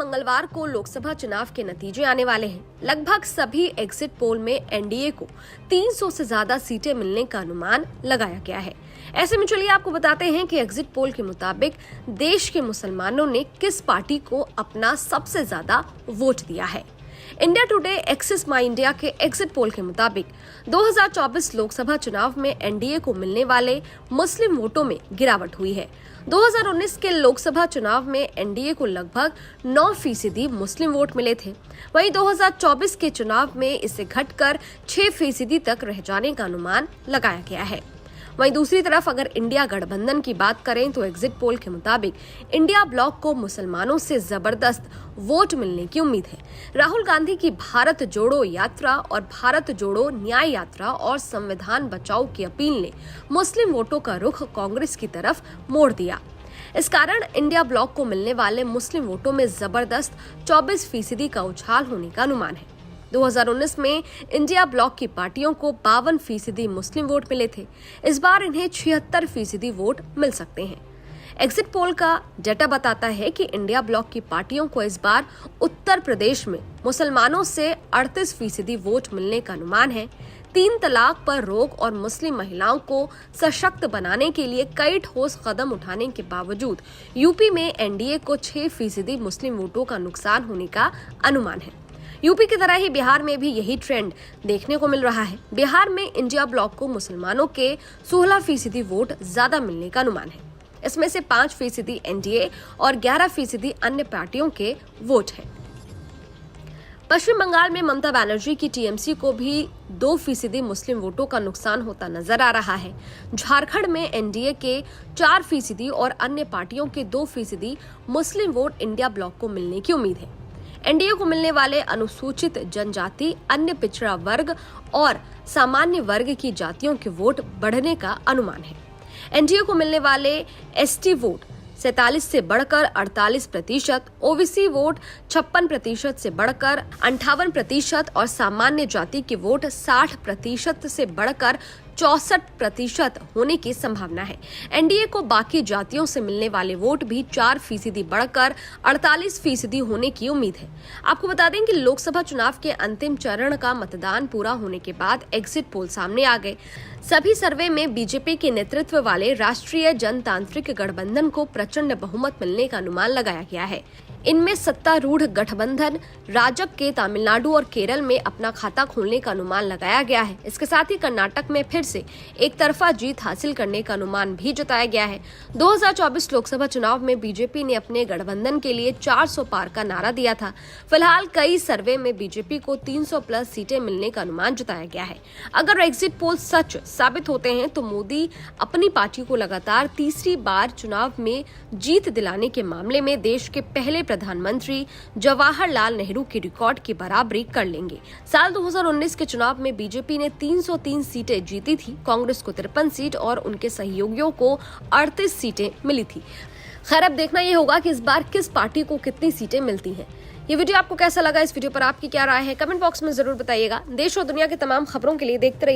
मंगलवार को लोकसभा चुनाव के नतीजे आने वाले हैं। लगभग सभी एग्जिट पोल में एनडीए को 300 से ज्यादा सीटें मिलने का अनुमान लगाया गया है। ऐसे में चलिए आपको बताते हैं कि एग्जिट पोल के मुताबिक देश के मुसलमानों ने किस पार्टी को अपना सबसे ज्यादा वोट दिया है। इंडिया टुडे एक्सिस माई इंडिया के एग्जिट पोल के मुताबिक 2024 लोकसभा चुनाव में एनडीए को मिलने वाले मुस्लिम वोटों में गिरावट हुई है। 2019 के लोकसभा चुनाव में एनडीए को लगभग 9% मुस्लिम वोट मिले थे। वहीं 2024 के चुनाव में इसे घटकर 6% तक रह जाने का अनुमान लगाया गया है। वहीं दूसरी तरफ अगर इंडिया गठबंधन की बात करें तो एग्जिट पोल के मुताबिक इंडिया ब्लॉक को मुसलमानों से जबरदस्त वोट मिलने की उम्मीद है। राहुल गांधी की भारत जोड़ो यात्रा और भारत जोड़ो न्याय यात्रा और संविधान बचाओ की अपील ने मुस्लिम वोटों का रुख कांग्रेस की तरफ मोड़ दिया। इस कारण इंडिया ब्लॉक को मिलने वाले मुस्लिम वोटों में जबरदस्त 24% का उछाल होने का अनुमान है। 2019 में इंडिया ब्लॉक की पार्टियों को 52% मुस्लिम वोट मिले थे। इस बार इन्हें 76% वोट मिल सकते हैं। एग्जिट पोल का डेटा बताता है कि इंडिया ब्लॉक की पार्टियों को इस बार उत्तर प्रदेश में मुसलमानों से 38% वोट मिलने का अनुमान है। 3 तलाक पर रोक और मुस्लिम महिलाओं को सशक्त बनाने के लिए कई ठोस कदम उठाने के बावजूद यूपी में एनडीए को 6% मुस्लिम वोटों का नुकसान होने का अनुमान है। यूपी की तरह ही बिहार में भी यही ट्रेंड देखने को मिल रहा है। बिहार में इंडिया ब्लॉक को मुसलमानों के 16% वोट ज्यादा मिलने का अनुमान है। इसमें से 5% एनडीए और 11% अन्य पार्टियों के वोट हैं। पश्चिम बंगाल में ममता बनर्जी की टीएमसी को भी 2% मुस्लिम वोटों का नुकसान होता नजर आ रहा है। झारखंड में एनडीए के 4% और अन्य पार्टियों के 2% मुस्लिम वोट इंडिया ब्लॉक को मिलने की उम्मीद है। एनडीए को मिलने वाले अनुसूचित जनजाति, अन्य पिछड़ा वर्ग और सामान्य वर्ग की जातियों के वोट बढ़ने का अनुमान है। एनडीए को मिलने वाले एसटी वोट 47 से बढ़कर 48%, ओबीसी वोट 56% से बढ़कर 58% और सामान्य जाति के वोट 60% से बढ़कर 64% होने की संभावना है। एनडीए को बाकी जातियों से मिलने वाले वोट भी 4% बढ़कर 48% होने की उम्मीद है। आपको बता दें कि लोकसभा चुनाव के अंतिम चरण का मतदान पूरा होने के बाद एग्जिट पोल सामने आ गए। सभी सर्वे में बीजेपी के नेतृत्व वाले राष्ट्रीय जनतांत्रिक गठबंधन को प्रचंड बहुमत मिलने का अनुमान लगाया गया है। इनमें सत्तारूढ़ गठबंधन राजग के तमिलनाडु और केरल में अपना खाता खोलने का अनुमान लगाया गया है। इसके साथ ही कर्नाटक में फिर से एक तरफा जीत हासिल करने का अनुमान भी जताया गया है। 2024 लोकसभा चुनाव में बीजेपी ने अपने गठबंधन के लिए 400 पार का नारा दिया था। फिलहाल कई सर्वे में बीजेपी को 300 प्लस सीटें मिलने का अनुमान जताया गया है। अगर एग्जिट पोल सच साबित होते हैं तो मोदी अपनी पार्टी को लगातार तीसरी बार चुनाव में जीत दिलाने के मामले में देश के पहले प्रधानमंत्री जवाहरलाल नेहरू के रिकॉर्ड की बराबरी कर लेंगे। साल 2019 के चुनाव में बीजेपी ने 303 सीटें जीती थी, कांग्रेस को 53 सीट और उनके सहयोगियों को 38 सीटें मिली थी। खैर, अब देखना ये होगा कि इस बार किस पार्टी को कितनी सीटें मिलती हैं। ये वीडियो आपको कैसा लगा? इस वीडियो पर आपकी क्या राय है? कमेंट बॉक्स में जरूर बताइएगा। देश और दुनिया की तमाम खबरों के लिए देखते रहिए